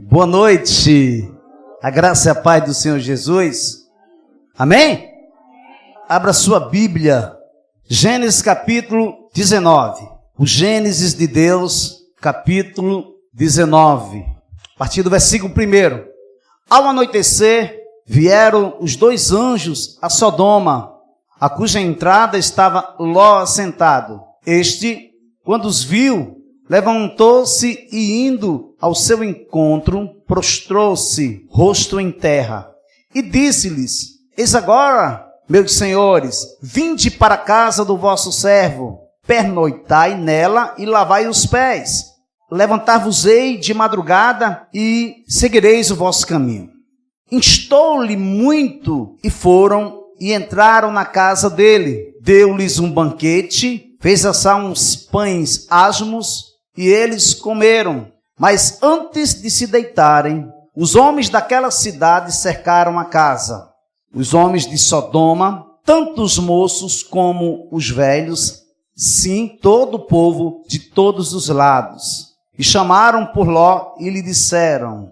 Boa noite, a graça e a paz do Senhor Jesus, amém? Abra sua Bíblia, Gênesis capítulo 19, o Gênesis de Deus, capítulo 19, a partir do versículo 1. Ao anoitecer, vieram os dois anjos a Sodoma, a cuja entrada estava Ló assentado. Este, quando os viu, levantou-se e, indo ao seu encontro, prostrou-se, rosto em terra, e disse-lhes: Eis agora, meus senhores, vinde para a casa do vosso servo, pernoitai nela e lavai os pés. Levantar-vos-ei de madrugada e seguireis o vosso caminho. Instou-lhe muito e foram e entraram na casa dele. Deu-lhes um banquete, fez assar uns pães asmos, e eles comeram. Mas antes de se deitarem, os homens daquela cidade cercaram a casa. Os homens de Sodoma, tanto os moços como os velhos, sim, todo o povo de todos os lados. E chamaram por Ló e lhe disseram: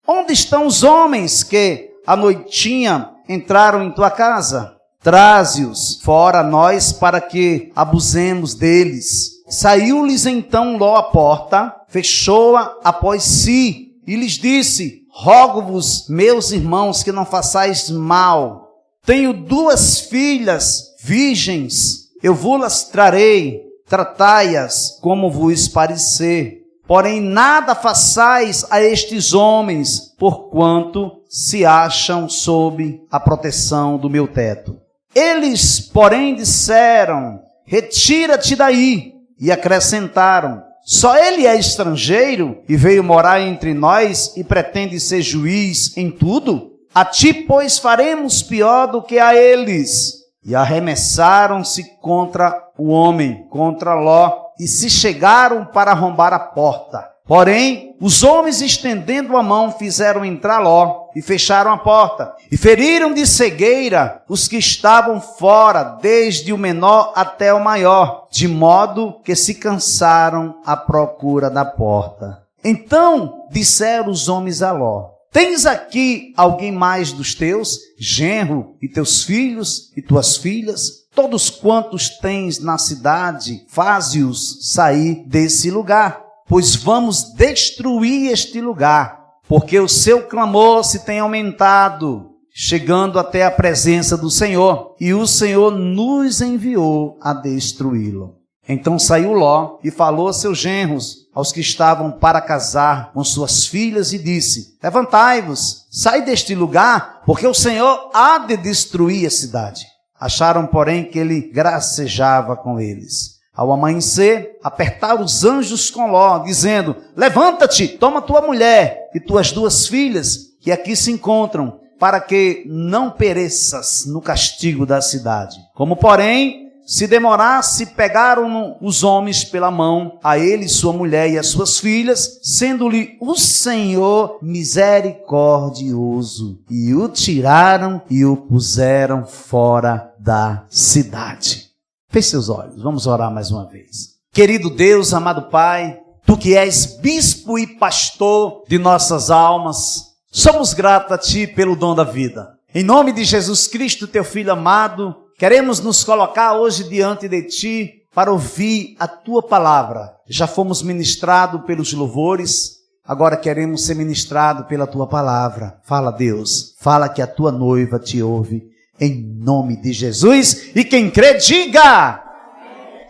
Onde estão os homens que à noitinha entraram em tua casa? Traze-os fora a nós para que abusemos deles. Saiu-lhes então Ló à porta, fechou-a após si, e lhes disse: Rogo-vos, meus irmãos, que não façais mal. Tenho 2 filhas virgens, eu vos-las trarei, tratai-as como vos parecer. Porém nada façais a estes homens, porquanto se acham sob a proteção do meu teto. Eles, porém, disseram: Retira-te daí. E acrescentaram: Só ele é estrangeiro e veio morar entre nós e pretende ser juiz em tudo? A ti, pois, faremos pior do que a eles. E arremessaram-se contra o homem, contra Ló, e se chegaram para arrombar a porta. Porém, os homens, estendendo a mão, fizeram entrar Ló e fecharam a porta. E feriram de cegueira os que estavam fora, desde o menor até o maior, de modo que se cansaram à procura da porta. Então disseram os homens a Ló: Tens aqui alguém mais dos teus, genro, e teus filhos e tuas filhas? Todos quantos tens na cidade, faze-os sair desse lugar, pois vamos destruir este lugar, porque o seu clamor se tem aumentado, chegando até a presença do Senhor, e o Senhor nos enviou a destruí-lo. Então saiu Ló e falou a seus genros, aos que estavam para casar com suas filhas, e disse: Levantai-vos, sai deste lugar, porque o Senhor há de destruir a cidade. Acharam, porém, que ele gracejava com eles. Ao amanhecer, apertaram os anjos com Ló, dizendo: Levanta-te, toma tua mulher e tuas 2 filhas, que aqui se encontram, para que não pereças no castigo da cidade. Como, porém, se demorasse, pegaram os homens pela mão, a ele, sua mulher e as suas filhas, sendo-lhe o Senhor misericordioso, e o tiraram e o puseram fora da cidade. Feche seus olhos, vamos orar mais uma vez. Querido Deus, amado Pai, Tu que és bispo e pastor de nossas almas, somos gratos a Ti pelo dom da vida. Em nome de Jesus Cristo, Teu Filho amado, queremos nos colocar hoje diante de Ti para ouvir a Tua palavra. Já fomos ministrados pelos louvores, agora queremos ser ministrados pela Tua palavra. Fala, Deus, fala que a Tua noiva te ouve, em nome de Jesus. E quem crê, diga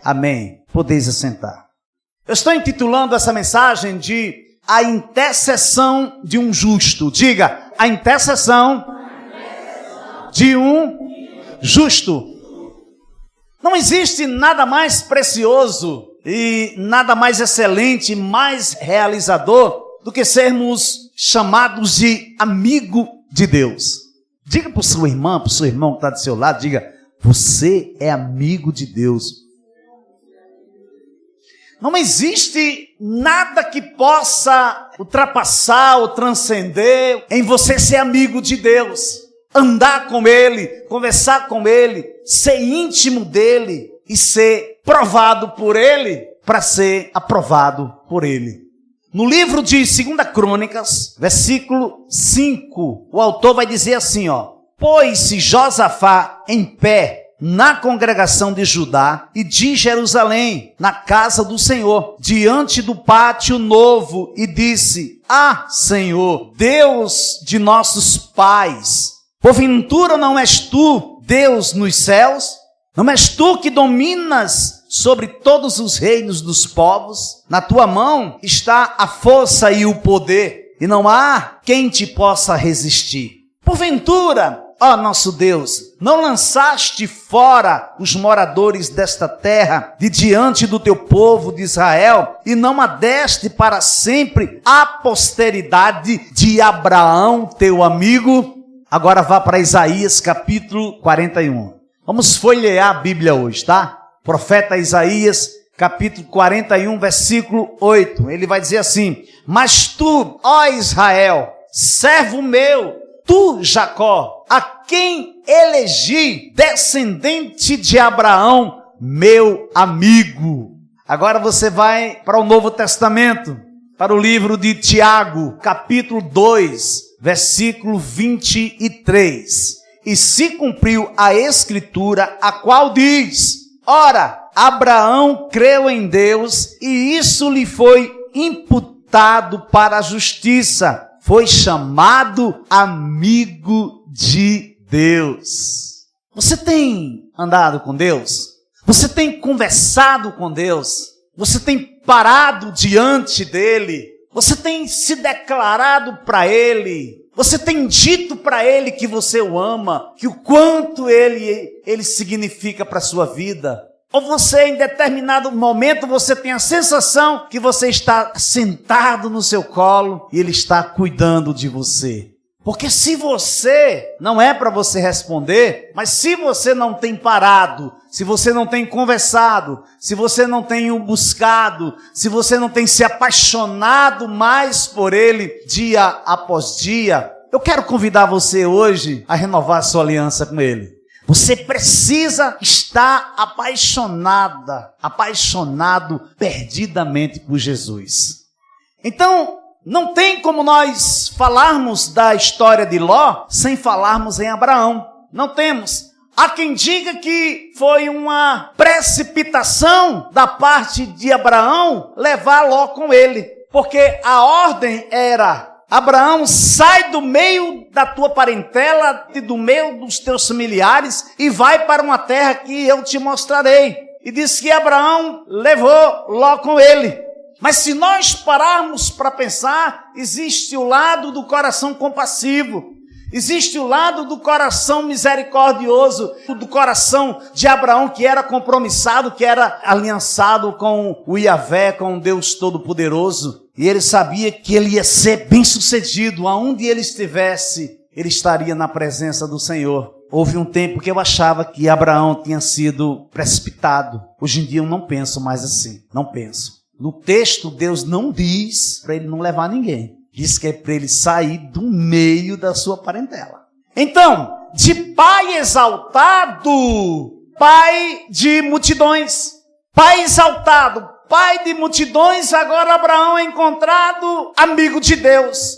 amém. Podeis assentar. Eu estou intitulando essa mensagem de A Intercessão de um Justo. Diga, a intercessão de um justo. Não existe nada mais precioso e nada mais excelente, mais realizador do que sermos chamados de amigo de Deus. Diga para sua irmã, para o seu irmão que está do seu lado, diga: você é amigo de Deus. Não existe nada que possa ultrapassar ou transcender em você ser amigo de Deus. Andar com Ele, conversar com Ele, ser íntimo dEle e ser provado por Ele para ser aprovado por Ele. No livro de 2 Crônicas, versículo 5, o autor vai dizer assim, pôs-se Josafá em pé na congregação de Judá e de Jerusalém, na casa do Senhor, diante do pátio novo, e disse: Senhor, Deus de nossos pais, porventura não és tu Deus nos céus? Não és tu que dominas sobre todos os reinos dos povos? Na tua mão está a força e o poder, e não há quem te possa resistir. Porventura, ó nosso Deus, não lançaste fora os moradores desta terra de diante do teu povo de Israel, e não a deste para sempre a posteridade de Abraão, teu amigo? Agora vá para Isaías capítulo 41. Vamos folhear a Bíblia hoje, tá? Profeta Isaías, capítulo 41, versículo 8. Ele vai dizer assim: Mas tu, ó Israel, servo meu, tu, Jacó, a quem elegi, descendente de Abraão, meu amigo. Agora você vai para o Novo Testamento, para o livro de Tiago, capítulo 2, versículo 23. E se cumpriu a escritura, a qual diz: Ora, Abraão creu em Deus, e isso lhe foi imputado para a justiça. Foi chamado amigo de Deus. Você tem andado com Deus? Você tem conversado com Deus? Você tem parado diante dele? Você tem se declarado para ele? Você tem dito para ele que você o ama, que o quanto ele significa para a sua vida? Ou você, em determinado momento, você tem a sensação que você está sentado no seu colo e ele está cuidando de você? Porque se você, não é para você responder, mas se você não tem parado, se você não tem conversado, se você não tem o buscado, se você não tem se apaixonado mais por ele dia após dia, eu quero convidar você hoje a renovar a sua aliança com ele. Você precisa estar apaixonado perdidamente por Jesus. Então, não tem como nós falarmos da história de Ló sem falarmos em Abraão. Não temos. Há quem diga que foi uma precipitação da parte de Abraão levar Ló com ele. Porque a ordem era: Abraão, sai do meio da tua parentela e do meio dos teus familiares e vai para uma terra que eu te mostrarei. E diz que Abraão levou Ló com ele. Mas se nós pararmos para pensar, existe o lado do coração compassivo, existe o lado do coração misericordioso, do coração de Abraão, que era compromissado, que era aliançado com o Yahvé, com o Deus Todo-Poderoso. E ele sabia que ele ia ser bem-sucedido, aonde ele estivesse, ele estaria na presença do Senhor. Houve um tempo que eu achava que Abraão tinha sido precipitado. Hoje em dia eu não penso mais assim, não penso. No texto, Deus não diz para ele não levar ninguém. Diz que é para ele sair do meio da sua parentela. Então, de pai exaltado, pai de multidões. Pai exaltado, pai de multidões, agora Abraão é encontrado amigo de Deus.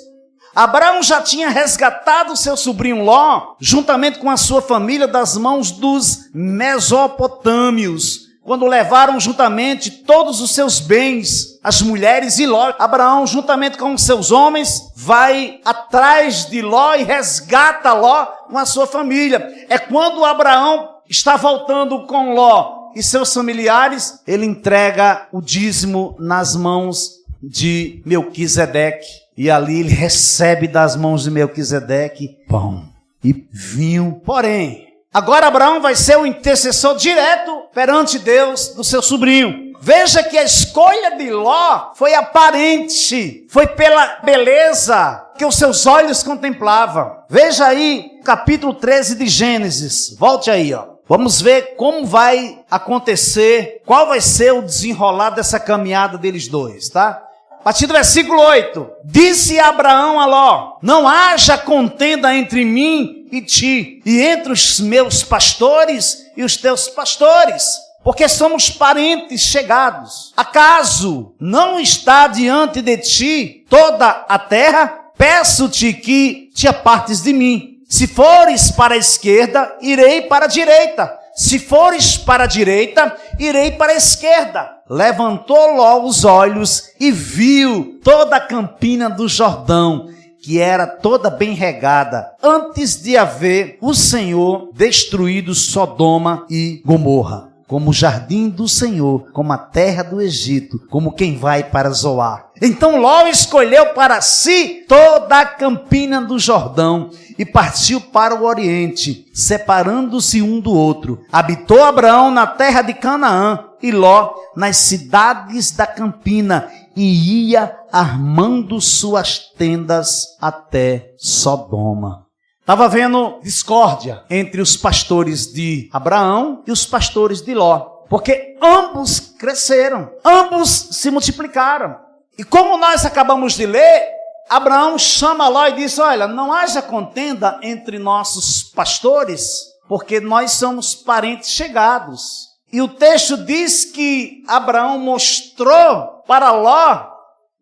Abraão já tinha resgatado seu sobrinho Ló, juntamente com a sua família, das mãos dos mesopotâmios, quando levaram juntamente todos os seus bens, as mulheres e Ló. Abraão, juntamente com os seus homens, vai atrás de Ló e resgata Ló com a sua família. É quando Abraão está voltando com Ló e seus familiares, ele entrega o dízimo nas mãos de Melquisedeque. E ali ele recebe das mãos de Melquisedeque pão e vinho. Porém, agora Abraão vai ser o intercessor direto perante Deus do seu sobrinho. Veja que a escolha de Ló foi aparente, foi pela beleza que os seus olhos contemplavam. Veja aí, capítulo 13 de Gênesis. Volte aí, Vamos ver como vai acontecer, qual vai ser o desenrolar dessa caminhada deles dois, tá? A partir do versículo 8, disse Abraão a Ló: não haja contenda entre mim e ti, e entre os meus pastores e os teus pastores. porque somos parentes chegados. Acaso não está diante de ti toda a terra? Peço-te que te apartes de mim. Se fores para a esquerda, irei para a direita. Se fores para a direita, irei para a esquerda. Levantou Ló os olhos e viu toda a campina do Jordão, que era toda bem regada, antes de haver o Senhor destruído Sodoma e Gomorra, como o jardim do Senhor, como a terra do Egito, como quem vai para Zoar. Então Ló escolheu para si toda a campina do Jordão e partiu para o oriente, separando-se um do outro. Habitou Abraão na terra de Canaã e Ló nas cidades da campina, e ia armando suas tendas até Sodoma. Estava havendo discórdia entre os pastores de Abraão e os pastores de Ló, porque ambos cresceram, ambos se multiplicaram. E como nós acabamos de ler, Abraão chama Ló e diz: olha, não haja contenda entre nossos pastores, porque nós somos parentes chegados. E o texto diz que Abraão mostrou para Ló,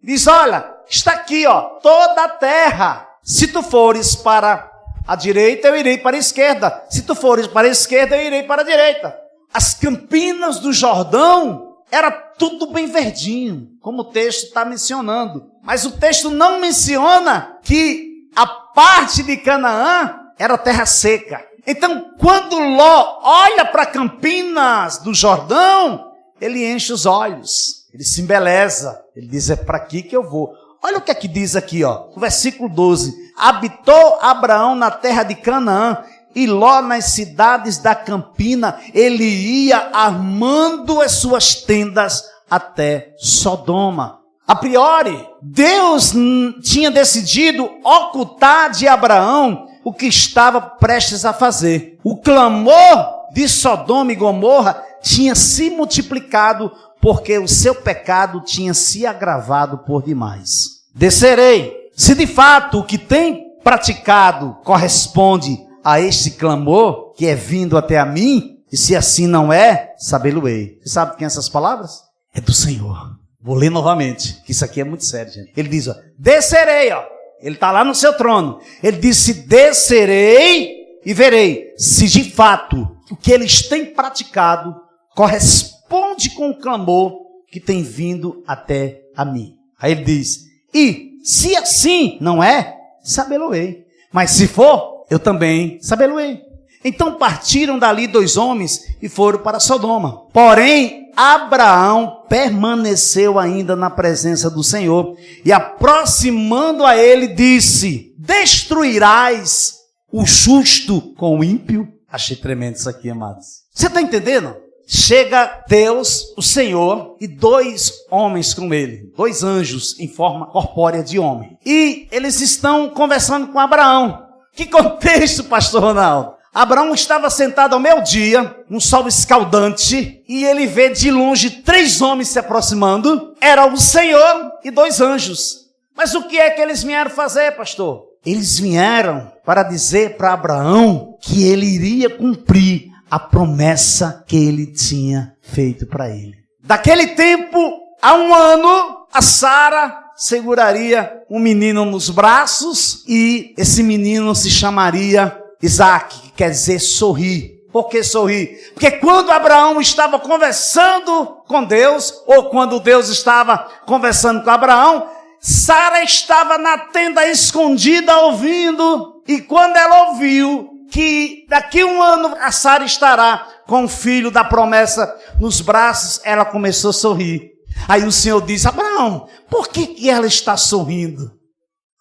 diz: olha, está aqui, ó, toda a terra. Se tu fores para a direita, eu irei para a esquerda. Se tu fores para a esquerda, eu irei para a direita. As campinas do Jordão era tudo bem verdinho, como o texto está mencionando. Mas o texto não menciona que a parte de Canaã era terra seca. Então, quando Ló olha para Campinas do Jordão, ele enche os olhos, ele se embeleza, ele diz: é para aqui que eu vou. Olha o que é que diz aqui, ó, no versículo 12. Habitou Abraão na terra de Canaã, e Ló nas cidades da campina. Ele ia armando as suas tendas até Sodoma. A priori, Deus tinha decidido ocultar de Abraão o que estava prestes a fazer. O clamor de Sodoma e Gomorra tinha se multiplicado, porque o seu pecado tinha se agravado por demais. Descerei. Se de fato o que tem praticado corresponde a este clamor que é vindo até a mim, e se assim não é, sabê-lo-ei. Você sabe quem é essas palavras? É do Senhor. Vou ler novamente, que isso aqui é muito sério, gente. Ele diz, ó, descerei, ó. Ele está lá no seu trono. Ele disse: descerei e verei se de fato o que eles têm praticado corresponde com o clamor que tem vindo até a mim. Aí ele diz: e se assim não é, sabê-lo-ei. Mas se for, eu também sabê-lo-ei. Então partiram dali 2 homens e foram para Sodoma. Porém, Abraão permaneceu ainda na presença do Senhor, e aproximando a ele, disse: destruirás o justo com o ímpio? Achei tremendo isso aqui, amados. Você está entendendo? Chega Deus, o Senhor, e 2 homens com ele, 2 anjos em forma corpórea de homem. E eles estão conversando com Abraão. Que contexto, pastor Ronaldo? Abraão estava sentado ao meio-dia, um sol escaldante, e ele vê de longe 3 homens se aproximando. Era o Senhor e 2 anjos. Mas o que é que eles vieram fazer, pastor? Eles vieram para dizer para Abraão que ele iria cumprir a promessa que ele tinha feito para ele. Daquele tempo, há 1 ano, a Sara seguraria um menino nos braços, e esse menino se chamaria Isaac, que quer dizer sorrir. Por que sorrir? Porque quando Abraão estava conversando com Deus, ou quando Deus estava conversando com Abraão, Sara estava na tenda escondida ouvindo, e quando ela ouviu que daqui 1 ano a Sara estará com o filho da promessa nos braços, ela começou a sorrir. Aí o Senhor disse: Abraão, por que ela está sorrindo?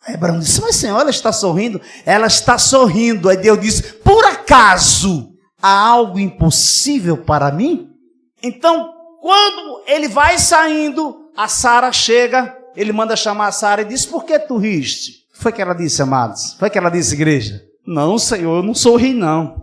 Aí Abraão disse: mas Senhor, ela está sorrindo? Ela está sorrindo. Aí Deus disse: por acaso há algo impossível para mim? Então, quando ele vai saindo, a Sara chega, ele manda chamar a Sara e diz: por que tu riste? Foi que ela disse, amados? Foi que ela disse, igreja? Não, Senhor, eu não sorri, não.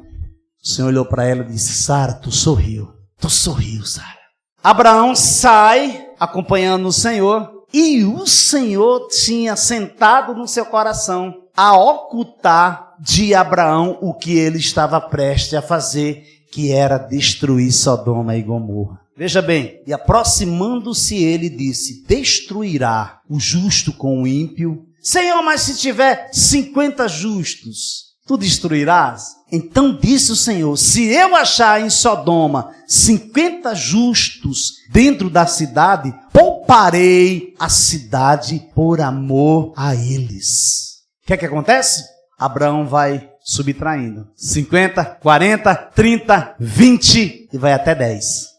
O Senhor olhou para ela e disse: Sara, tu sorriu. Tu sorriu, Sara. Abraão sai acompanhando o Senhor, e o Senhor tinha sentado no seu coração a ocultar de Abraão o que ele estava prestes a fazer, que era destruir Sodoma e Gomorra. Veja bem, e aproximando-se ele disse, destruirá o justo com o ímpio? Senhor, mas se tiver 50 justos, tu destruirás? Então disse o Senhor, se eu achar em Sodoma 50 justos dentro da cidade, pouparei a cidade por amor a eles. O que é que acontece? Abraão vai subtraindo. 50, 40, 30, 20 e vai até 10.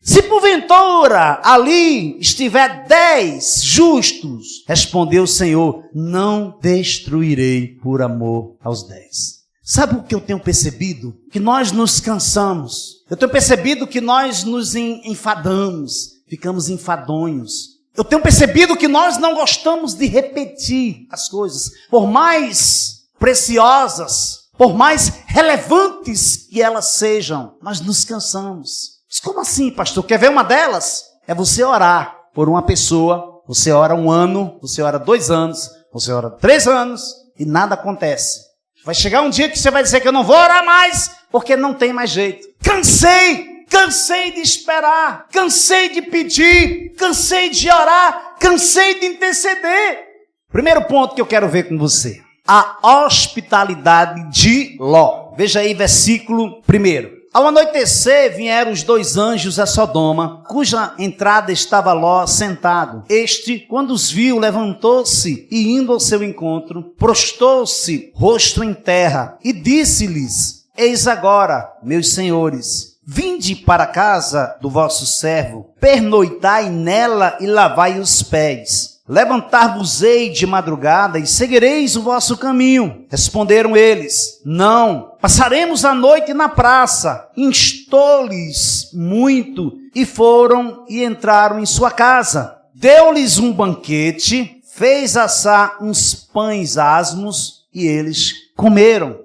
Se porventura ali estiver 10 justos, respondeu o Senhor, não destruirei por amor aos 10. Sabe o que eu tenho percebido? Que nós nos cansamos. Eu tenho percebido que nós nos enfadamos, ficamos enfadonhos. Eu tenho percebido que nós não gostamos de repetir as coisas. Por mais preciosas, por mais relevantes que elas sejam, nós nos cansamos. Mas como assim, pastor? Quer ver uma delas? É você orar por uma pessoa. Você ora 1 ano, você ora 2 anos, você ora 3 anos e nada acontece. Vai chegar um dia que você vai dizer que eu não vou orar mais, porque não tem mais jeito. Cansei de esperar, cansei de pedir, cansei de orar, cansei de interceder. Primeiro ponto que eu quero ver com você. A hospitalidade de Ló. Veja aí versículo 1. Ao anoitecer vieram os 2 anjos a Sodoma, cuja entrada estava Ló sentado. Este, quando os viu, levantou-se e, indo ao seu encontro, prostou-se, rosto em terra, e disse-lhes, eis agora, meus senhores, vinde para a casa do vosso servo, pernoitai nela e lavai os pés. Levantar-vos-ei de madrugada e seguireis o vosso caminho. Responderam eles, não, passaremos a noite na praça. Instou-lhes muito e foram e entraram em sua casa. Deu-lhes um banquete, fez assar uns pães asmos e eles comeram.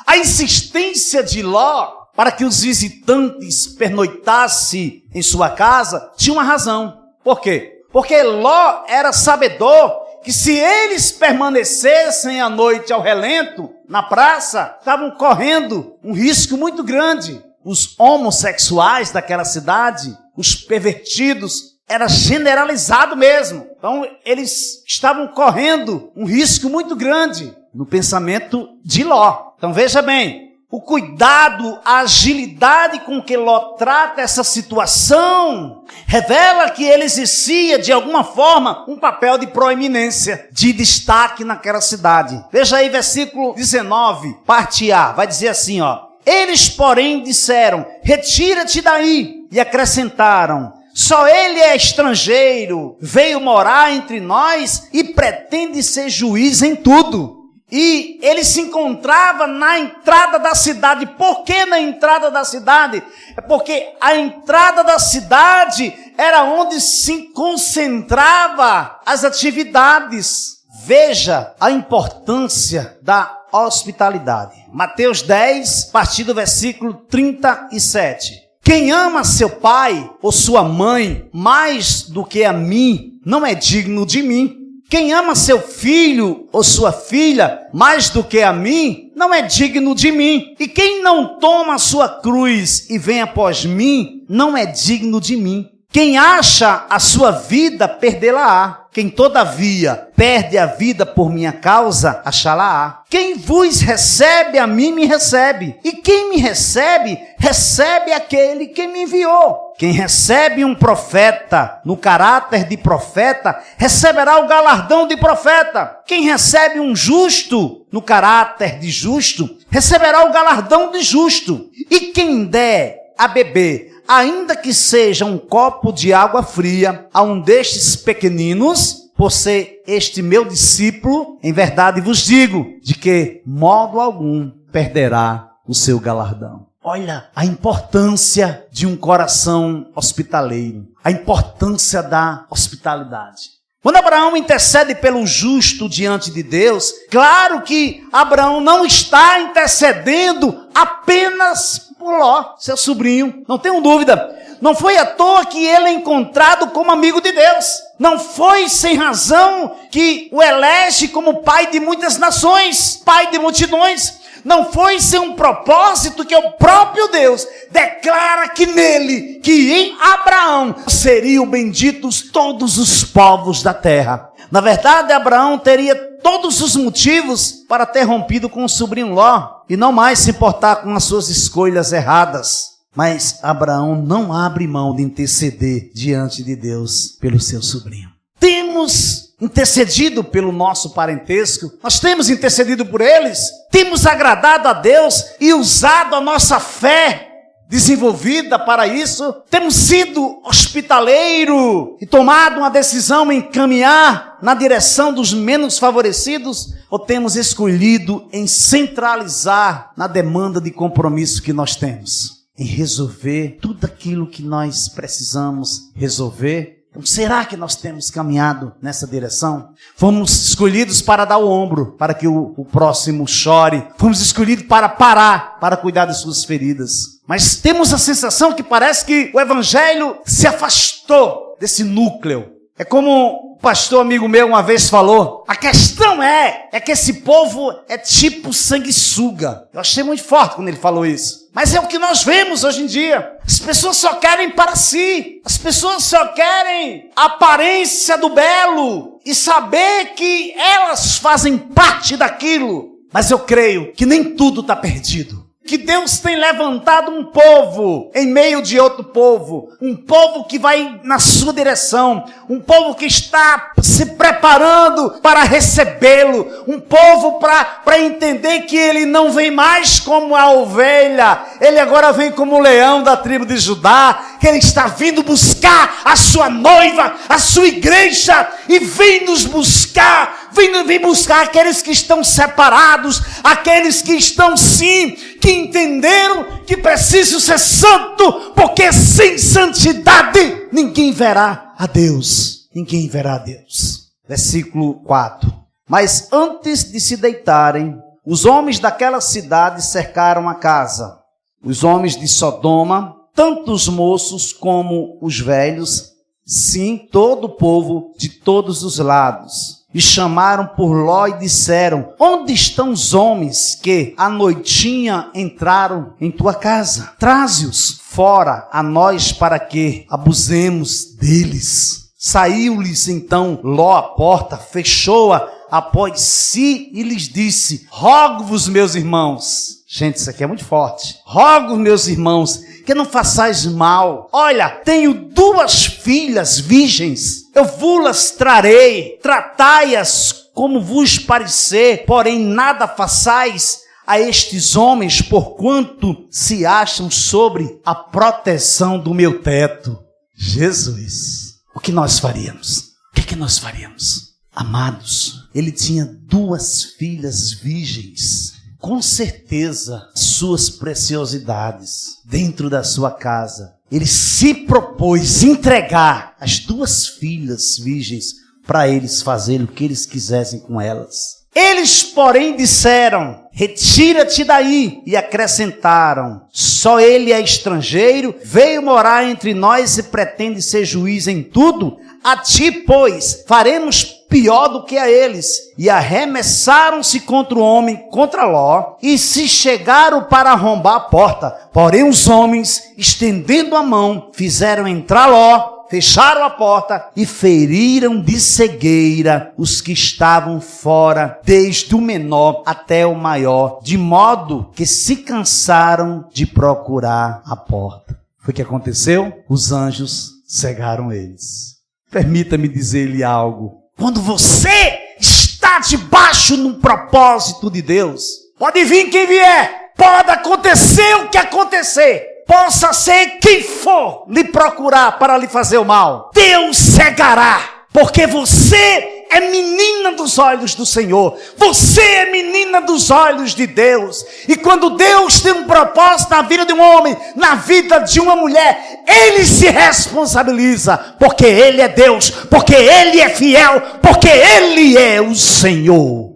A insistência de Ló para que os visitantes pernoitassem em sua casa tinha uma razão. Por quê? Porque Ló era sabedor que se eles permanecessem à noite ao relento, na praça, estavam correndo um risco muito grande. Os homossexuais daquela cidade, os pervertidos, era generalizado mesmo. Então, eles estavam correndo um risco muito grande no pensamento de Ló. Então, veja bem. O cuidado, a agilidade com que Ló trata essa situação revela que ele exercia, de alguma forma, um papel de proeminência, de destaque naquela cidade. Veja aí versículo 19, parte A, vai dizer assim, ó. Eles, porém, disseram, retira-te daí, e acrescentaram, só ele é estrangeiro, veio morar entre nós e pretende ser juiz em tudo. E ele se encontrava na entrada da cidade. Por que na entrada da cidade? É porque a entrada da cidade era onde se concentrava as atividades. Veja a importância da hospitalidade. Mateus 10, a partir do versículo 37. Quem ama seu pai ou sua mãe mais do que a mim, não é digno de mim. Quem ama seu filho ou sua filha mais do que a mim, não é digno de mim. E quem não toma a sua cruz e vem após mim, não é digno de mim. Quem acha a sua vida, perdê-la-á. Quem, todavia, perde a vida por minha causa, achá-la-á. Quem vos recebe, a mim me recebe. E quem me recebe, recebe aquele que me enviou. Quem recebe um profeta no caráter de profeta, receberá o galardão de profeta. Quem recebe um justo no caráter de justo, receberá o galardão de justo. E quem der a beber, ainda que seja um copo de água fria, a um destes pequeninos, por ser este meu discípulo, em verdade vos digo, de que modo algum perderá o seu galardão. Olha a importância de um coração hospitaleiro, a importância da hospitalidade. Quando Abraão intercede pelo justo diante de Deus, claro que Abraão não está intercedendo apenas por Ló, seu sobrinho, não tenho dúvida. Não foi à toa que ele é encontrado como amigo de Deus. Não foi sem razão que o elege como pai de muitas nações, pai de multidões. não foi sem um propósito que o próprio Deus declara que nele, que em Abraão, seriam benditos todos os povos da terra. Na verdade, Abraão teria todos os motivos para ter rompido com o sobrinho Ló e não mais se importar com as suas escolhas erradas. Mas Abraão não abre mão de interceder diante de Deus pelo seu sobrinho. Temos intercedido pelo nosso parentesco, nós temos intercedido por eles, temos agradado a Deus e usado a nossa fé desenvolvida para isso, temos sido hospitaleiro e tomado uma decisão em caminhar na direção dos menos favorecidos, ou temos escolhido em centralizar na demanda de compromisso que nós temos, em resolver tudo aquilo que nós precisamos resolver? Então, será que nós temos caminhado nessa direção? Fomos escolhidos para dar o ombro, para que o próximo chore. Fomos escolhidos para parar, para cuidar de suas feridas. Mas temos a sensação que parece que o evangelho se afastou desse núcleo. É como um pastor amigo meu uma vez falou, a questão é que esse povo é tipo sanguessuga. Eu achei muito forte quando ele falou isso. Mas é o que nós vemos hoje em dia. As pessoas só querem para si. As pessoas só querem a aparência do belo e saber que elas fazem parte daquilo. Mas eu creio que nem tudo está perdido. Que Deus tem levantado um povo em meio de outro povo, um povo que vai na sua direção, um povo que está se preparando para recebê-lo, um povo para entender que ele não vem mais como a ovelha, ele agora vem como o leão da tribo de Judá, que ele está vindo buscar a sua noiva, a sua igreja, e vem nos buscar, vem buscar aqueles que estão separados, aqueles que estão sim, que entenderam que precisam ser santo, porque sem santidade ninguém verá a Deus. Ninguém verá a Deus. Versículo 4. Mas antes de se deitarem, os homens daquela cidade cercaram a casa. Os homens de Sodoma, tanto os moços como os velhos, sim, todo o povo de todos os lados. E chamaram por Ló e disseram, onde estão os homens que à noitinha entraram em tua casa? Traze-os fora a nós para que abusemos deles. Saiu-lhes então Ló à porta, fechou-a após si e lhes disse, rogo-vos, meus irmãos. Gente, isso aqui é muito forte. Rogo, meus irmãos, que não façais mal. Olha, tenho 2 filhas virgens, eu vos-las trarei, tratai-as como vos parecer, porém nada façais a estes homens, porquanto se acham sobre a proteção do meu teto. Jesus, o que nós faríamos? O que nós faríamos? Amados, ele tinha 2 filhas virgens, com certeza suas preciosidades dentro da sua casa. Ele se propôs entregar as 2 filhas virgens para eles fazerem o que eles quisessem com elas. Eles, porém, disseram, retira-te daí, e acrescentaram, só ele é estrangeiro, veio morar entre nós e pretende ser juiz em tudo? A ti, pois, faremos pior do que a eles. E arremessaram-se contra o homem, contra Ló, e se chegaram para arrombar a porta. Porém os homens, estendendo a mão, fizeram entrar Ló, fecharam a porta e feriram de cegueira os que estavam fora, desde o menor até o maior, de modo que se cansaram de procurar a porta. Foi o que aconteceu? Os anjos cegaram eles. Permita-me dizer-lhe algo. Quando você está debaixo de um propósito de Deus, pode vir quem vier, pode acontecer o que acontecer, possa ser quem for lhe procurar para lhe fazer o mal, Deus cegará, porque você é menina dos olhos do Senhor, você é menina dos olhos de Deus, e quando Deus tem um propósito na vida de um homem, na vida de uma mulher, Ele se responsabiliza, porque Ele é Deus, porque Ele é fiel, porque Ele é o Senhor.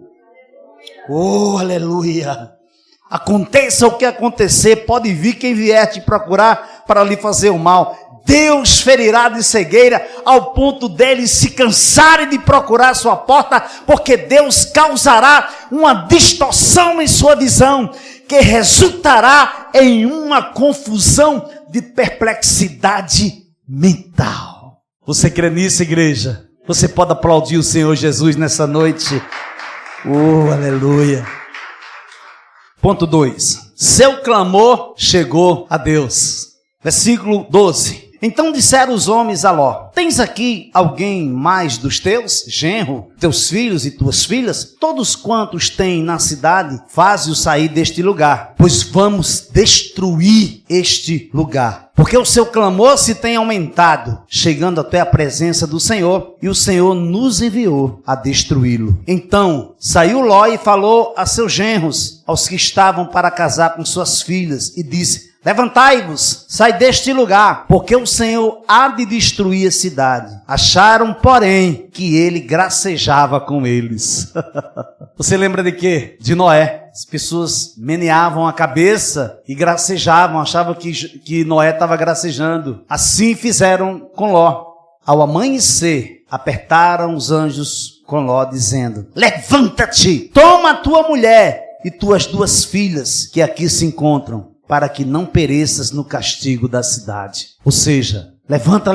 Oh, aleluia! Aconteça o que acontecer, pode vir quem vier te procurar para lhe fazer o mal, Deus ferirá de cegueira ao ponto deles se cansarem de procurar sua porta, porque Deus causará uma distorção em sua visão, que resultará em uma confusão de perplexidade mental. Você crê nisso, igreja? Você pode aplaudir o Senhor Jesus nessa noite? Oh, aleluia. Ponto 2. Seu clamor chegou a Deus. Versículo 12. Então disseram os homens a Ló: tens aqui alguém mais dos teus, genro, teus filhos e tuas filhas? Todos quantos têm na cidade, faze-os sair deste lugar, pois vamos destruir este lugar. Porque o seu clamor se tem aumentado, chegando até a presença do Senhor, e o Senhor nos enviou a destruí-lo. Então saiu Ló e falou a seus genros, aos que estavam para casar com suas filhas, e disse: levantai-vos, sai deste lugar, porque o Senhor há de destruir a cidade. Acharam, porém, que ele gracejava com eles. Você lembra de quê? De Noé. As pessoas meneavam a cabeça e gracejavam, achavam que Noé estava gracejando. Assim fizeram com Ló. Ao amanhecer, apertaram os anjos com Ló, dizendo: levanta-te, toma a tua mulher e tuas 2 filhas, que aqui se encontram, para que não pereças no castigo da cidade. Ou seja, levanta,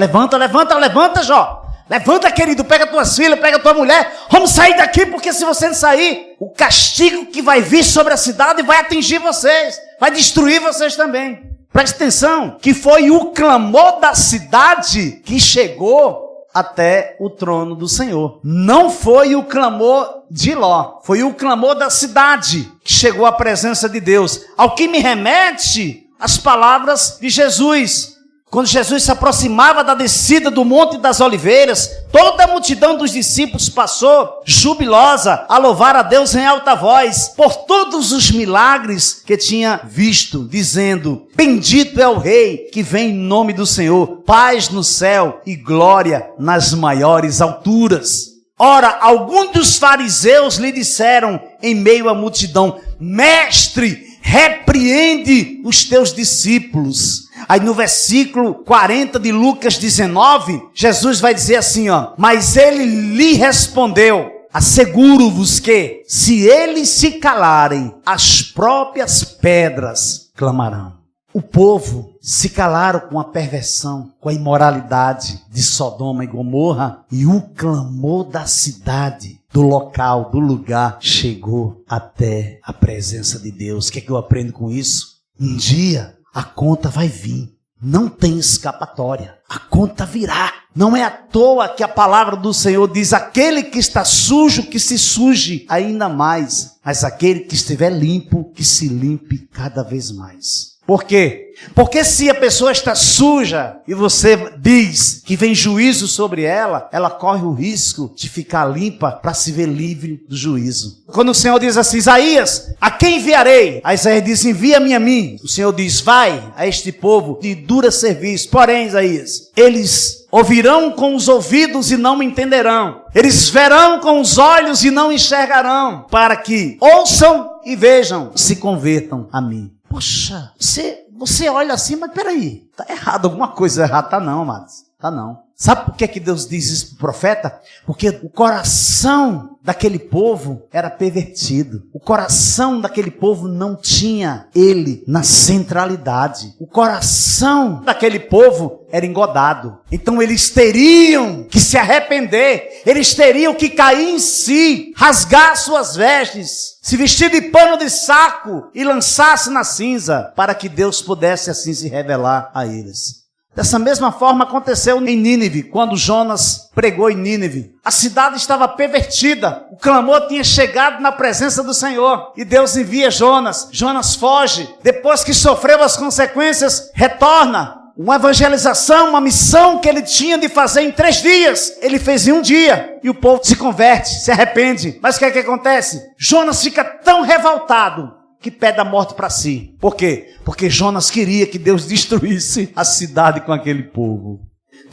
Jó. Levanta, querido, pega tuas filhas, pega tua mulher. Vamos sair daqui, porque se você não sair, o castigo que vai vir sobre a cidade vai atingir vocês. Vai destruir vocês também. Preste atenção, que foi o clamor da cidade que chegou até o trono do Senhor. Não foi o clamor de Ló, foi o clamor da cidade que chegou à presença de Deus. Ao que me remete as palavras de Jesus. Quando Jesus se aproximava da descida do Monte das Oliveiras, toda a multidão dos discípulos passou, jubilosa, a louvar a Deus em alta voz, por todos os milagres que tinha visto, dizendo: bendito é o Rei que vem em nome do Senhor, paz no céu e glória nas maiores alturas. Ora, alguns dos fariseus lhe disseram em meio à multidão: mestre, repreende os teus discípulos. Aí no versículo 40 de Lucas 19, Jesus vai dizer assim, mas ele lhe respondeu: asseguro-vos que, se eles se calarem, as próprias pedras clamarão. O povo se calaram com a perversão, com a imoralidade de Sodoma e Gomorra, e o clamor da cidade, do local, do lugar, chegou até a presença de Deus. O que é que eu aprendo com isso? Um dia a conta vai vir, não tem escapatória, a conta virá. Não é à toa que a palavra do Senhor diz: aquele que está sujo, que se suje ainda mais, mas aquele que estiver limpo, que se limpe cada vez mais. Por quê? Porque se a pessoa está suja e você diz que vem juízo sobre ela, ela corre o risco de ficar limpa para se ver livre do juízo. Quando o Senhor diz assim: Isaías, a quem enviarei? A Isaías diz: envia-me a mim. O Senhor diz: vai a este povo de dura serviço. Porém, Isaías, eles ouvirão com os ouvidos e não entenderão. Eles verão com os olhos e não enxergarão, para que ouçam e vejam, se convertam a mim. Poxa, você olha assim, mas peraí, tá errado, alguma coisa errada. Tá não, amados, tá não. Sabe por que Deus diz isso para o profeta? Porque o coração daquele povo era pervertido. O coração daquele povo não tinha ele na centralidade. O coração daquele povo era engodado. Então eles teriam que se arrepender. Eles teriam que cair em si, rasgar suas vestes, se vestir de pano de saco e lançar-se na cinza, para que Deus pudesse assim se revelar a eles. Dessa mesma forma aconteceu em Nínive, quando Jonas pregou em Nínive. A cidade estava pervertida, o clamor tinha chegado na presença do Senhor, e Deus envia Jonas. Jonas foge, depois que sofreu as consequências, retorna. Uma evangelização, uma missão que ele tinha de fazer em 3 dias, ele fez em 1 dia, e o povo se converte, se arrepende. Mas o que é que acontece? Jonas fica tão revoltado que pede a morte para si. Por quê? Porque Jonas queria que Deus destruísse a cidade com aquele povo.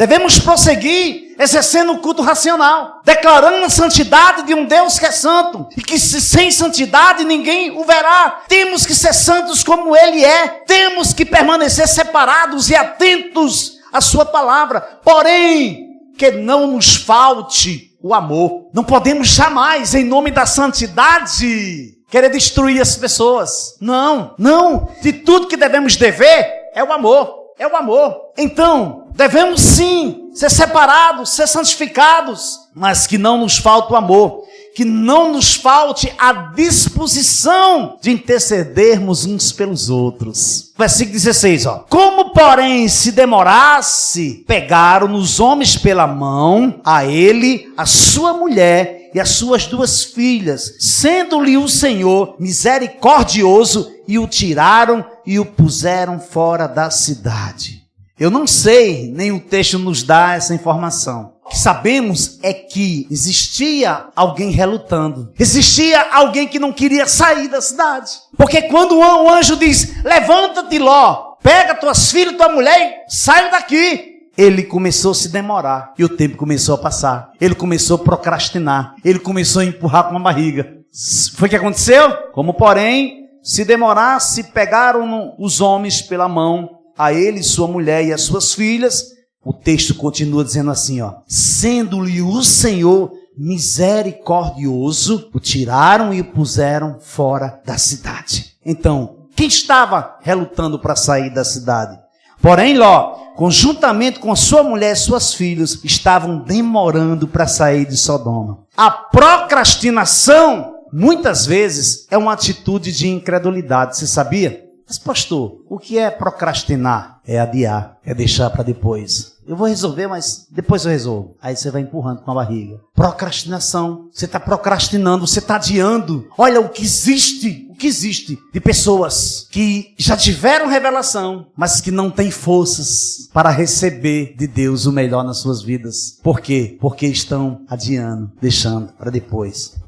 Devemos prosseguir exercendo o culto racional, declarando a santidade de um Deus que é santo, e que sem santidade ninguém o verá. Temos que ser santos como Ele é, temos que permanecer separados e atentos à sua palavra, porém, que não nos falte o amor. Não podemos jamais, em nome da santidade, querer destruir as pessoas. Não. De tudo que devemos dever é o amor. É o amor. Então, devemos sim ser separados, ser santificados, mas que não nos falte o amor, que não nos falte a disposição de intercedermos uns pelos outros. Versículo 16, ó. Como, porém, se demorasse, pegaram os homens pela mão, a ele, a sua mulher e as suas 2 filhas, sendo-lhe o Senhor misericordioso, e o tiraram e o puseram fora da cidade. Eu não sei, nem o texto nos dá essa informação. O que sabemos é que existia alguém relutando. Existia alguém que não queria sair da cidade. Porque quando o anjo diz, levanta-te, Ló, pega tuas filhas e tua mulher e sai daqui. Ele começou a se demorar e o tempo começou a passar. Ele começou a procrastinar. Ele começou a empurrar com a barriga. Foi o que aconteceu? Como, porém, se demorasse, pegaram os homens pela mão, a ele, sua mulher e as suas filhas. O texto continua dizendo assim, ó. Sendo-lhe o Senhor misericordioso, o tiraram e o puseram fora da cidade. Então, quem estava relutando para sair da cidade? Porém, Ló, conjuntamente com sua mulher e suas filhas, estavam demorando para sair de Sodoma. A procrastinação, muitas vezes, é uma atitude de incredulidade. Você sabia? Mas, pastor, o que é procrastinar? É adiar, é deixar para depois. Eu vou resolver, mas depois eu resolvo. Aí você vai empurrando com a barriga. Procrastinação. Você está procrastinando, você está adiando. Olha o que existe de pessoas que já tiveram revelação, mas que não têm forças para receber de Deus o melhor nas suas vidas. Por quê? Porque estão adiando, deixando para depois.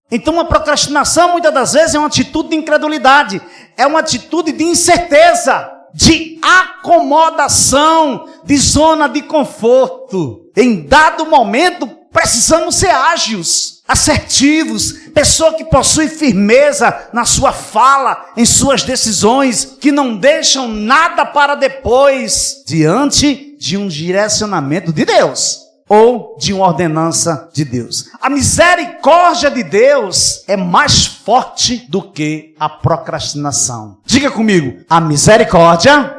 Então a procrastinação muitas das vezes é uma atitude de incredulidade, é uma atitude de incerteza, de acomodação, de zona de conforto. Em dado momento precisamos ser ágeis, assertivos, pessoa que possui firmeza na sua fala, em suas decisões, que não deixam nada para depois, diante de um direcionamento de Deus. Ou de uma ordenança de Deus. A misericórdia de Deus é mais forte do que a procrastinação. Diga comigo, a misericórdia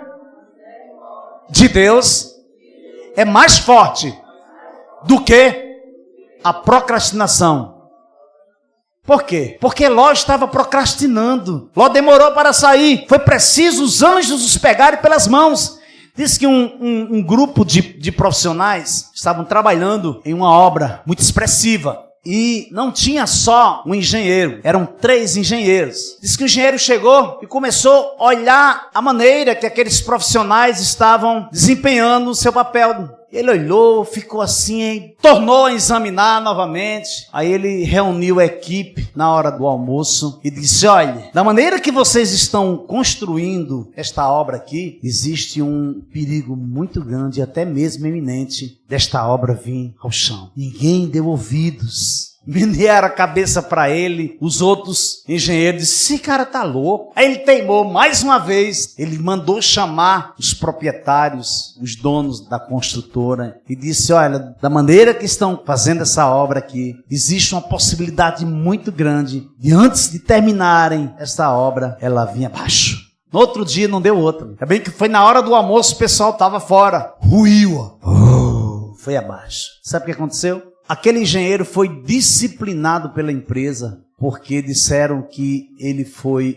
de Deus é mais forte do que a procrastinação. Por quê? Porque Ló estava procrastinando. Ló demorou para sair. Foi preciso os anjos os pegarem pelas mãos. Diz que um grupo de profissionais estavam trabalhando em uma obra muito expressiva. E não tinha só um engenheiro, eram 3 engenheiros. Diz que o engenheiro chegou e começou a olhar a maneira que aqueles profissionais estavam desempenhando o seu papel. Ele olhou, ficou assim, tornou a examinar novamente. Aí ele reuniu a equipe na hora do almoço e disse, olha, da maneira que vocês estão construindo esta obra aqui, existe um perigo muito grande, até mesmo iminente, desta obra vir ao chão. Ninguém deu ouvidos. Menearam a cabeça para ele, os outros engenheiros disseram, esse cara tá louco. Aí ele teimou mais uma vez, ele mandou chamar os proprietários, os donos da construtora, e disse, olha, da maneira que estão fazendo essa obra aqui, existe uma possibilidade muito grande de antes de terminarem essa obra, ela vinha abaixo. No outro dia não deu outra. É bem que foi na hora do almoço, o pessoal estava fora, ruiu, foi abaixo. Sabe o que aconteceu? Aquele engenheiro foi disciplinado pela empresa porque disseram que ele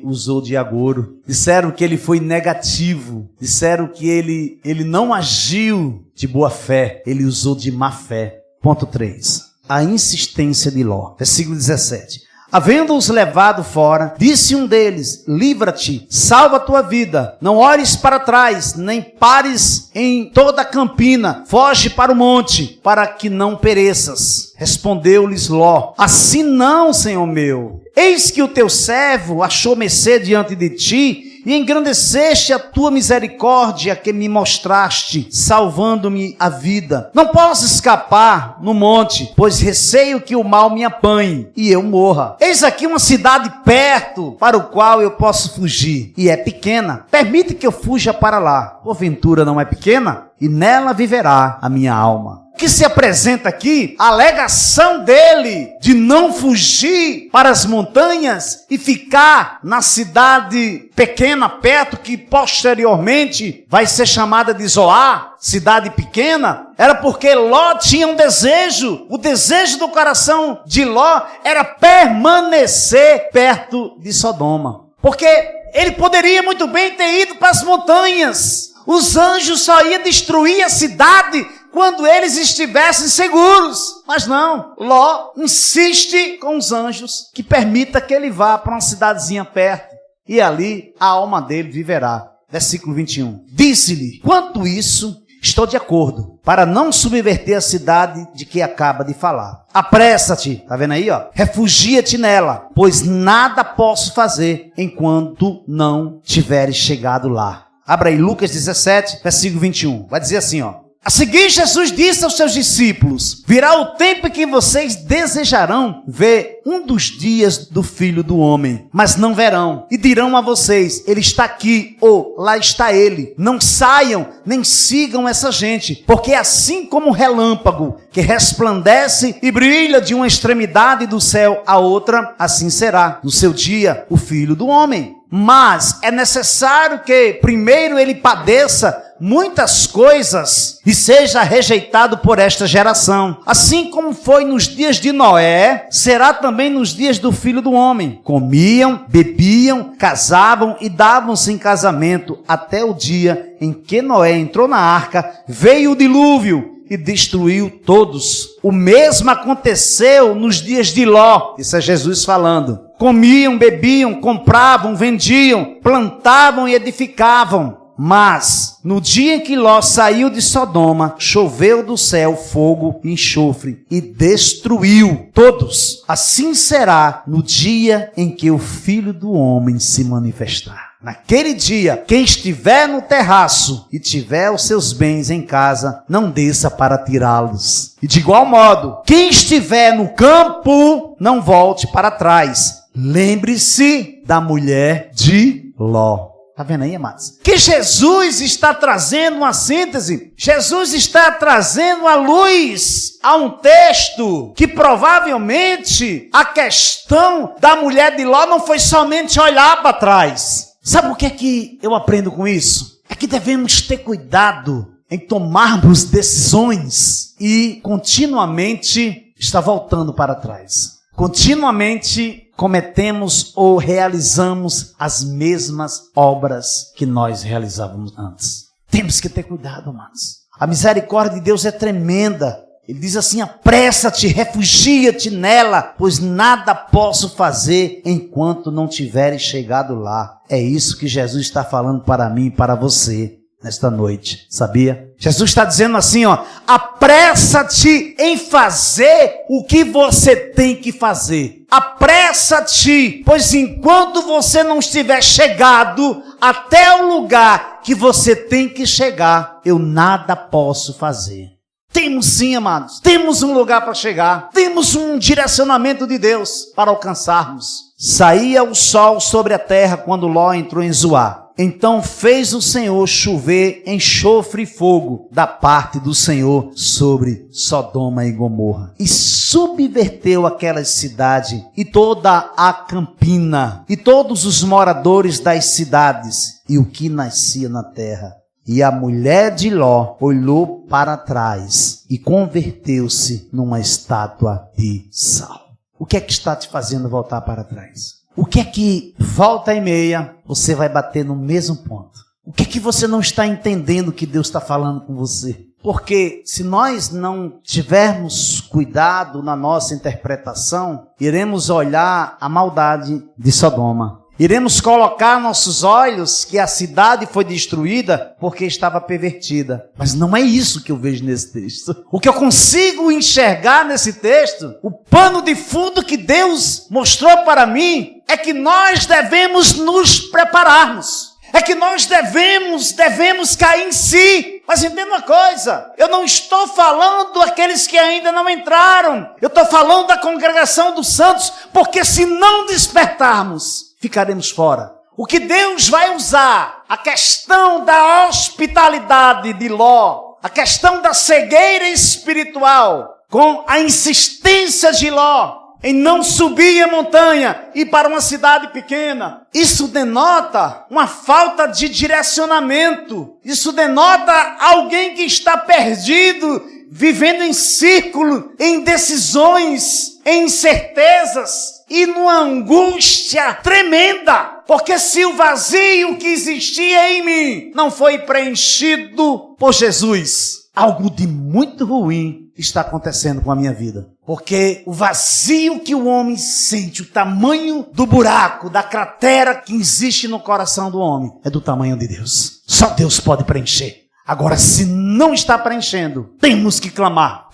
usou de agouro, disseram que ele foi negativo, disseram que ele não agiu de boa fé, ele usou de má fé. Ponto 3. A insistência de Ló. Versículo 17. Havendo-os levado fora, disse um deles, livra-te, salva a tua vida, não olhes para trás, nem pares em toda a campina, foge para o monte, para que não pereças. Respondeu-lhes Ló, assim não, Senhor meu, eis que o teu servo achou mercê diante de ti, e engrandeceste a tua misericórdia que me mostraste, salvando-me a vida. Não posso escapar no monte, pois receio que o mal me apanhe e eu morra. Eis aqui uma cidade perto, para o qual eu posso fugir, e é pequena. Permite que eu fuja para lá. Porventura não é pequena? E nela viverá a minha alma. O que se apresenta aqui, a alegação dele de não fugir para as montanhas e ficar na cidade pequena perto, que posteriormente vai ser chamada de Zoar, cidade pequena, era porque Ló tinha um desejo. O desejo do coração de Ló era permanecer perto de Sodoma. Porque ele poderia muito bem ter ido para as montanhas. Os anjos só iam destruir a cidade quando eles estivessem seguros. Mas não, Ló insiste com os anjos que permita que ele vá para uma cidadezinha perto. E ali a alma dele viverá. Versículo 21. Disse-lhe: quanto isso, estou de acordo, para não subverter a cidade de que acaba de falar. Apressa-te, tá vendo aí, ó? Refugia-te nela, pois nada posso fazer enquanto não tiveres chegado lá. Abra aí Lucas 17, versículo 21. Vai dizer assim, ó. A seguir, Jesus disse aos seus discípulos: virá o tempo em que vocês desejarão ver um dos dias do Filho do Homem, mas não verão. E dirão a vocês: ele está aqui, ou lá está ele. Não saiam, nem sigam essa gente, porque assim como um relâmpago que resplandece e brilha de uma extremidade do céu à outra, assim será no seu dia o Filho do Homem. Mas é necessário que primeiro ele padeça muitas coisas e seja rejeitado por esta geração. Assim como foi nos dias de Noé, será também nos dias do Filho do Homem. Comiam, bebiam, casavam e davam-se em casamento até o dia em que Noé entrou na arca, veio o dilúvio e destruiu todos. O mesmo aconteceu nos dias de Ló. Isso é Jesus falando. Comiam, bebiam, compravam, vendiam, plantavam e edificavam. Mas, no dia em que Ló saiu de Sodoma, choveu do céu fogo e enxofre e destruiu todos. Assim será no dia em que o Filho do Homem se manifestar. Naquele dia, quem estiver no terraço e tiver os seus bens em casa, não desça para tirá-los. E de igual modo, quem estiver no campo, não volte para trás. Lembre-se da mulher de Ló. Está vendo aí, amados? Que Jesus está trazendo uma síntese. Jesus está trazendo a luz a um texto que provavelmente a questão da mulher de Ló não foi somente olhar para trás. Sabe o que é que eu aprendo com isso? É que devemos ter cuidado em tomarmos decisões e continuamente estar voltando para trás. Continuamente cometemos ou realizamos as mesmas obras que nós realizávamos antes. Temos que ter cuidado, amados. A misericórdia de Deus é tremenda. Ele diz assim: apressa-te, refugia-te nela, pois nada posso fazer enquanto não tiveres chegado lá. É isso que Jesus está falando para mim e para você nesta noite, sabia? Jesus está dizendo assim, ó: apressa-te em fazer o que você tem que fazer. Apressa-te, pois enquanto você não estiver chegado até o lugar que você tem que chegar, eu nada posso fazer. Temos sim, amados. Temos um lugar para chegar. Temos um direcionamento de Deus para alcançarmos. Saía o sol sobre a terra quando Ló entrou em Zoar. Então fez o Senhor chover enxofre e fogo da parte do Senhor sobre Sodoma e Gomorra. E subverteu aquela cidade e toda a campina e todos os moradores das cidades e o que nascia na terra. E a mulher de Ló olhou para trás e converteu-se numa estátua de sal. O que é que está te fazendo voltar para trás? O que é que, volta e meia, você vai bater no mesmo ponto? O que é que você não está entendendo que Deus está falando com você? Porque se nós não tivermos cuidado na nossa interpretação, iremos olhar a maldade de Sodoma. Iremos colocar nossos olhos que a cidade foi destruída porque estava pervertida. Mas não é isso que eu vejo nesse texto. O que eu consigo enxergar nesse texto, o pano de fundo que Deus mostrou para mim, é que nós devemos nos prepararmos. É que nós devemos cair em si. Mas entenda uma coisa, eu não estou falando daqueles que ainda não entraram. Eu estou falando da congregação dos santos, porque se não despertarmos, ficaremos fora. O que Deus vai usar, a questão da hospitalidade de Ló, a questão da cegueira espiritual, com a insistência de Ló em não subir a montanha e para uma cidade pequena. Isso denota uma falta de direcionamento. Isso denota alguém que está perdido, vivendo em círculo, em decisões, em incertezas e numa angústia tremenda. Porque se o vazio que existia em mim não foi preenchido por Jesus, algo de muito ruim está acontecendo com a minha vida. Porque o vazio que o homem sente, o tamanho do buraco, da cratera que existe no coração do homem, é do tamanho de Deus. Só Deus pode preencher. Agora, se não está preenchendo, temos que clamar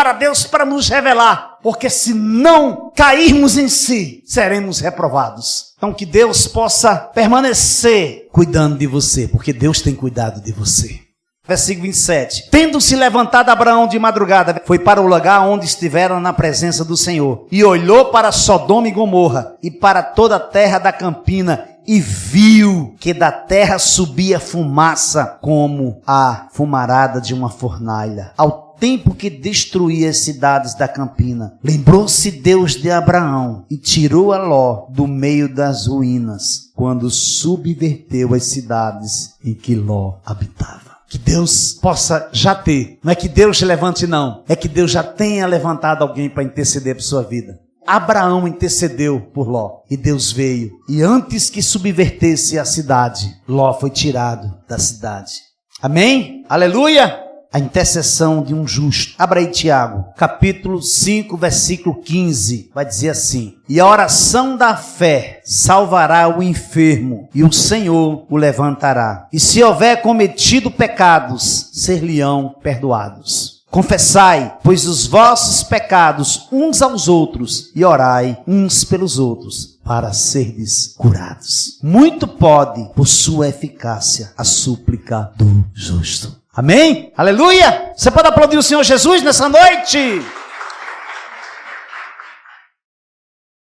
a Deus para nos revelar. Porque se não cairmos em si, seremos reprovados. Então que Deus possa permanecer cuidando de você, porque Deus tem cuidado de você. Versículo 27. Tendo-se levantado Abraão de madrugada, foi para o lugar onde estiveram na presença do Senhor, e olhou para Sodoma e Gomorra, e para toda a terra da campina, e viu que da terra subia fumaça, como a fumarada de uma fornalha, ao tempo que destruía as cidades da campina. Lembrou-se Deus de Abraão, e tirou a Ló do meio das ruínas, quando subverteu as cidades em que Ló habitava. Que Deus possa já ter, não é que Deus te levante não, é que Deus já tenha levantado alguém para interceder por sua vida. Abraão intercedeu por Ló, e Deus veio, e antes que subvertesse a cidade, Ló foi tirado da cidade. Amém? Aleluia! A intercessão de um justo. Abra aí Tiago, capítulo 5, versículo 15, vai dizer assim: e a oração da fé salvará o enfermo, e o Senhor o levantará. E se houver cometido pecados, ser-lhe-ão perdoados. Confessai, pois, os vossos pecados uns aos outros, e orai uns pelos outros, para serdes curados. Muito pode, por sua eficácia, a súplica do justo. Amém? Aleluia! Você pode aplaudir o Senhor Jesus nessa noite?